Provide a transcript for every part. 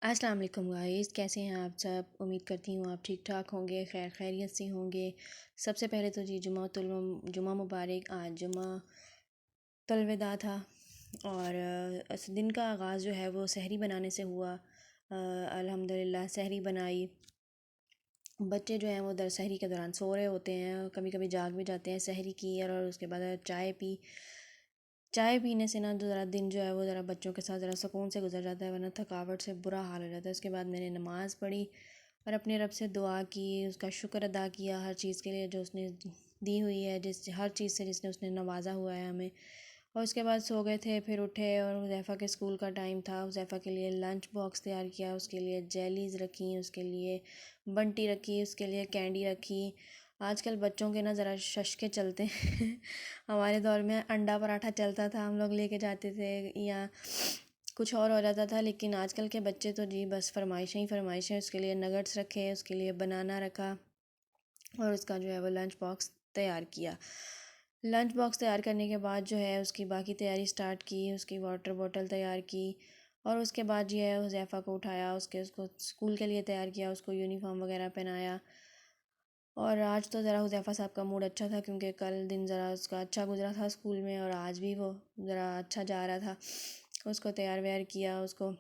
अस्सलाम वालेकुम गाइस, कैसे हैं आप सब। उम्मीद करती हूँ आप ठीक ठाक होंगे, खैर खैरियत से होंगे। सबसे पहले तो जी जुमा मुबारक। आज जुमा तलविदा था और इस दिन का आगाज़ जो है वो सहरी बनाने से हुआ। अल्हम्दुलिल्लाह सहरी बनाई। बच्चे जो हैं वो सहरी के दौरान सो रहे होते हैं, कभी कभी जाग भी जाते हैं। सहरी की और उसके बाद चाय पी। चाय पीने से ना ज़रा दिन जो है वो ज़रा बच्चों के साथ ज़रा सुकून से गुजर जाता है, वरना थकावट से बुरा हाल हो जाता है। उसके बाद मैंने नमाज़ पढ़ी और अपने रब से दुआ की, उसका शुक्र अदा किया हर चीज़ के लिए जो उसने दी हुई है, हर चीज़ से जिसने उसने नवाजा हुआ है हमें। और उसके बाद सो गए थे, फिर उठे और हुज़ैफ़ा के स्कूल का टाइम था। हुज़ैफ़ा के लिए लंच बॉक्स तैयार किया, उसके लिए जेलीज़ रखी, उसके लिए बंटी रखी, उसके लिए कैंडी रखी। आजकल बच्चों के ना ज़रा शश के चलते हैं। हमारे दौर में अंडा पराठा चलता था, हम लोग लेके जाते थे, या कुछ और हो जाता था। लेकिन आजकल के बच्चे तो जी बस फरमाइशें ही फरमाइशें। उसके लिए नगट्स रखे, उसके लिए बनाना रखा और उसका जो है वो लंच बॉक्स तैयार किया। लंच बॉक्स तैयार करने के बाद जो है उसकी बाकी तैयारी स्टार्ट की, उसकी वाटर बॉटल तैयार की और उसके बाद जो है हुज़ैफ़ा को उठाया, उसको स्कूल के लिए तैयार किया, उसको यूनिफ़ॉर्म वगैरह पहनाया। और आज तो ज़रा हुज़ैफ़ा साहब का मूड अच्छा था, क्योंकि कल दिन ज़रा उसका अच्छा गुजरा था स्कूल में और आज भी वो ज़रा अच्छा जा रहा था। उसको तैयार व्यार किया, उसको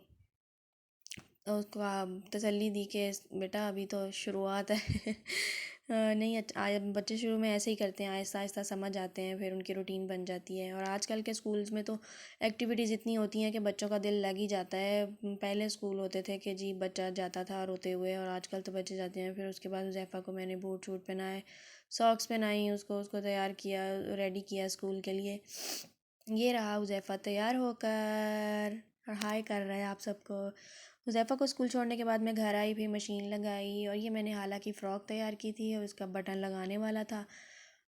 तसल्ली दी कि बेटा अभी तो शुरुआत है। नहीं, बच्चे शुरू में ऐसे ही करते हैं, आहिस्ता आहिस्ता समझ आते हैं, फिर उनकी रूटीन बन जाती है। और आजकल के स्कूल्स में तो एक्टिविटीज़ इतनी होती हैं कि बच्चों का दिल लग ही जाता है। पहले स्कूल होते थे कि जी बच्चा जाता था रोते हुए, और आजकल तो बच्चे जाते हैं। फिर उसके बाद हुज़ैफ़ा को मैंने बूट शूट पहनाए, सॉक्स पहनाई, उसको उसको तैयार किया, रेडी किया स्कूल के लिए। ये रहा हुज़ैफ़ा तैयार होकर और हाय कर रहा है आप सबको। हुज़ैफ़ा को स्कूल छोड़ने के बाद मैं घर आई, फिर मशीन लगाई और ये मैंने हालांकि फ़्रॉक तैयार की थी और उसका बटन लगाने वाला था।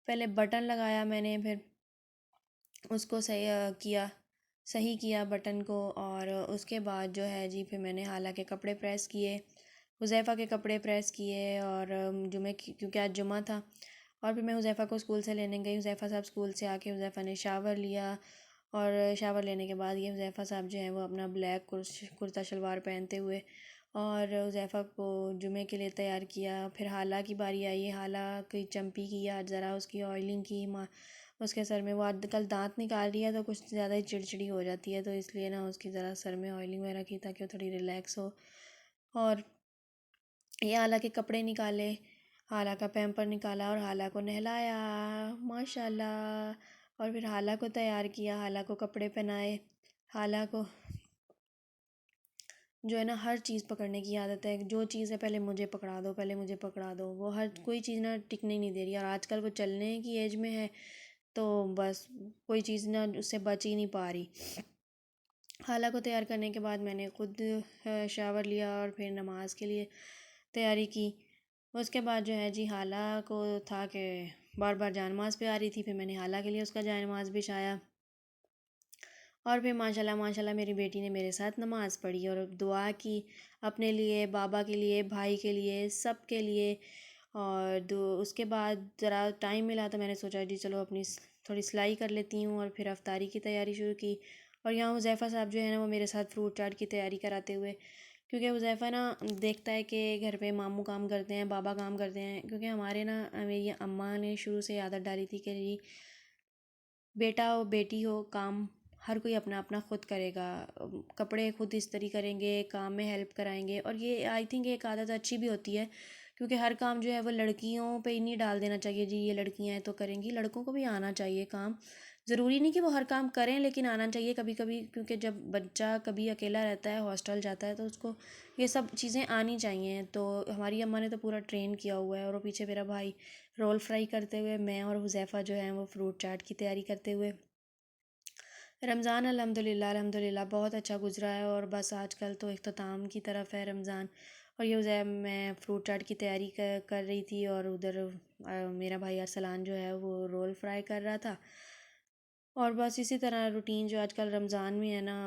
पहले बटन लगाया मैंने, फिर उसको सही किया बटन को, और उसके बाद जो है जी फिर मैंने हालांकि कपड़े प्रेस किए, हुज़ैफ़ा के कपड़े प्रेस किए। और क्योंकि आज जुमा था। और फिर मैं हुज़ैफ़ा को स्कूल से लेने गई। हुज़ैफ़ा साहब स्कूल से आके हुज़ैफ़ा ने शावर लिया और शावर लेने के बाद ये हुज़ैफ़ा साहब जो हैं वो अपना ब्लैक कुर्ता शलवार पहनते हुए और हुज़ैफ़ा को जुमे के लिए तैयार किया। फिर हाला की बारी आई। हाला की चंपी की, आज ज़रा उसकी ऑयलिंग की। उसके सर में वो आजकल दांत निकाल रही है तो कुछ ज़्यादा ही चिड़चिड़ी हो जाती है, तो इसलिए ना उसकी ज़रा सर में ऑयलिंग वगैरह की ताकि वो थोड़ी रिलैक्स हो। और ये हाला के कपड़े निकाले, हाला का पैम्पर निकाला और हाला को नहलाया माशाल्लाह। और फिर हाला को तैयार किया, हाला को कपड़े पहनाए। हाला को जो है ना हर चीज़ पकड़ने की आदत है, जो चीज़ है पहले मुझे पकड़ा दो, पहले मुझे पकड़ा दो। वो हर कोई चीज़ ना टिकने नहीं दे रही, और आजकल वो चलने की एज में है तो बस कोई चीज़ ना उससे बच ही नहीं पा रही। हाला को तैयार करने के बाद मैंने खुद शावर लिया और फिर नमाज के लिए तैयारी की। उसके बाद जो है जी हाला को था कि बार बार जानमाज़ पे आ रही थी, फिर मैंने हाला के लिए उसका जानमाज़ बिछाया। और फिर माशाल्लाह माशाल्लाह मेरी बेटी ने मेरे साथ नमाज़ पढ़ी और दुआ की, अपने लिए, बाबा के लिए, भाई के लिए, सब के लिए। और उसके बाद ज़रा टाइम मिला तो मैंने सोचा जी चलो अपनी थोड़ी सिलाई कर लेती हूँ, और फिर अफ्तारी की तैयारी शुरू की। और यहाँ हुज़ैफ़ा साहब जो है ना वो मेरे साथ फ्रूट चाट की तैयारी कराते हुए, क्योंकि हुज़ैफ़ा ना देखता है कि घर पे मामू काम करते हैं, बाबा काम करते हैं। क्योंकि हमारे ना मेरी अम्मा ने शुरू से आदत डाली थी कि जी बेटा हो बेटी हो, काम हर कोई अपना अपना खुद करेगा। कपड़े खुद इस्त्री करेंगे, काम में हेल्प कराएंगे। और ये आई थिंक एक आदत अच्छी भी होती है, क्योंकि हर काम जो है वो लड़कियों पे ही नहीं डाल देना चाहिए जी ये लड़कियां हैं तो करेंगी। लड़कों को भी आना चाहिए काम। ज़रूरी नहीं कि वो हर काम करें, लेकिन आना चाहिए कभी कभी, क्योंकि जब बच्चा कभी अकेला रहता है, हॉस्टल जाता है, तो उसको ये सब चीज़ें आनी चाहिए। तो हमारी अम्मा ने तो पूरा ट्रेन किया हुआ है। और वो पीछे मेरा भाई रोल फ्राई करते हुए, मैं और हुज़ैफ़ा जो है वो फ्रूट चाट की तैयारी करते हुए। रमज़ान अल्हम्दुलिल्लाह अल्हम्दुलिल्लाह बहुत अच्छा गुजरा है, और बस आजकल तो इख्तिताम की तरफ है रमज़ान। और ये मैं फ्रूट चाट की तैयारी कर रही थी, और उधर मेरा भाई अरसलान जो है वो रोल फ्राई कर रहा था। और बस इसी तरह रूटीन जो आजकल रमज़ान में है ना,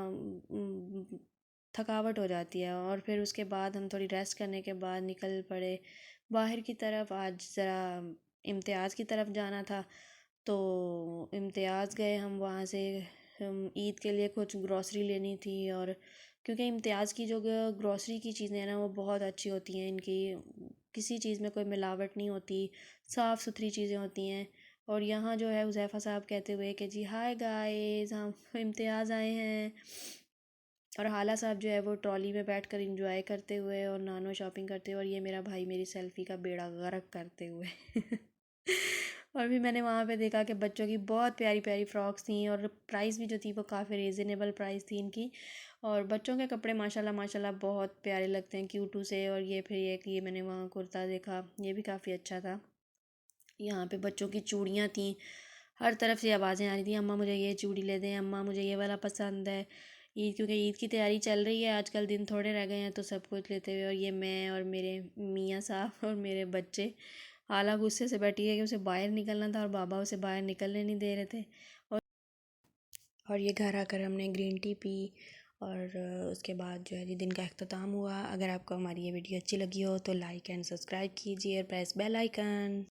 थकावट हो जाती है। और फिर उसके बाद हम थोड़ी रेस्ट करने के बाद निकल पड़े बाहर की तरफ। आज ज़रा इम्तियाज़ की तरफ जाना था, तो इम्तियाज़ गए हम। वहाँ से हम ईद के लिए कुछ ग्रॉसरी लेनी थी, और क्योंकि इम्तियाज़ की जो ग्रॉसरी की चीज़ें हैं ना वो बहुत अच्छी होती हैं। इनकी किसी चीज़ में कोई मिलावट नहीं होती, साफ़ सुथरी चीज़ें होती हैं। और यहाँ जो है हुज़ैफ़ा साहब कहते हुए कि जी हाय गाइस, हम इम्तियाज़ आए हैं। और हाला साहब जो है वो ट्रॉली में बैठ कर इंजॉय करते हुए और नानो शॉपिंग करते हुए, और ये मेरा भाई मेरी सेल्फ़ी का बेड़ा गर्क करते हुए। और भी मैंने वहाँ पे देखा कि बच्चों की बहुत प्यारी प्यारी फ़्रॉक्स थी, और प्राइस भी जो थी वो काफ़ी रीज़नेबल प्राइस थी इनकी। और बच्चों के कपड़े माशाल्लाह माशाल्लाह बहुत प्यारे लगते हैं, क्यूटू से। और ये फिर ये मैंने वहाँ कुर्ता देखा, ये भी काफ़ी अच्छा था। यहाँ पे बच्चों की चूड़ियाँ थीं, हर तरफ से आवाज़ें आ रही थी, अम्मा मुझे ये चूड़ी ले दें, अम्मा मुझे ये वाला पसंद है। ईद, क्योंकि ईद की तैयारी चल रही है, आजकल दिन थोड़े रह गए हैं, तो सब कुछ लेते हुए। और ये मैं और मेरे मियाँ साहब और मेरे बच्चे, हाला गुस्से से बैठी है कि उसे बाहर निकलना था और बाबा उसे बाहर निकलने नहीं दे रहे थे। और ये घर आकर हमने ग्रीन टी पी, और उसके बाद जो है जी दिन का अख्ताम हुआ। अगर आपको हमारी ये वीडियो अच्छी लगी हो तो लाइक एंड सब्सक्राइब कीजिए और प्रेस बेल आइकन।